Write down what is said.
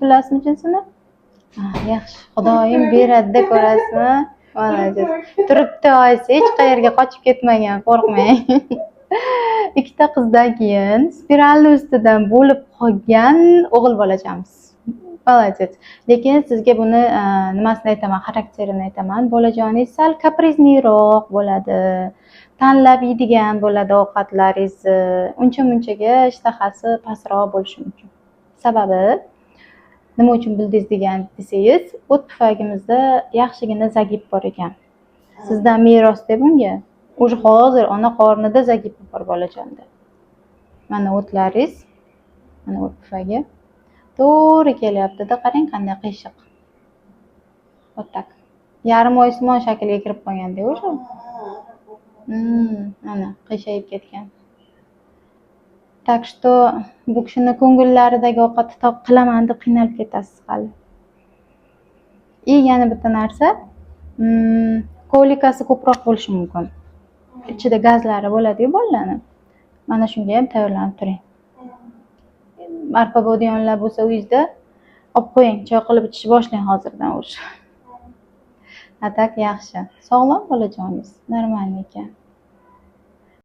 bilasizmi jinsini? Yaxshi, xudoyim beradi-da, ko'rasizmi? Молодец. Turibdi oyisi, hech qayerga qochib ketmagan, qo'rqmang. Ikkita qizdan keyin spiralni ustidan bo'lib qolgan o'g'il bolachamiz. Молодец. Lekin sizga buni nimasini aytaman, xarakterini aytaman. Bolajoningiz sal kaprizliroq bo'ladi. Tanlab yeydigan bo'ladi ovqatlaringizni. Uncha-munchaga ishtahasi pastroq bo'lishi mumkin. Sababi nima uchun bildingiz degan desangiz, o't pufagimizda yaxshigina zagib bor ekan. Sizdan meros deb unga. Уже hozir ona qornida zagib bor bolajonda. Mana o'tlaringiz, mana o't pufagi to'g'ri kelyapti-da, qarang qanday qiyshiq. Вот так. Yarim oysimon shaklga kirib qolganda o'sha. Mana qiyshayib ketgan. Так что bu kishini ko'ngillaridagi ovqatni qilaman deb qiynalib ketasiz hali. И yana bitta narsa, kolikasi ko'proq bo'lishi mumkin. Ichida gazlari bo'ladi-ku bolalarning. Mana shunga ham tayyorlanib turing. Arpa bodiyonlar bo'lsa uyingizda olib qo'ying, choy qilib ichishni boshlang hozirdan o'sha. Atak yaxshi. Sog'lom bolajoningiz, normal ekan.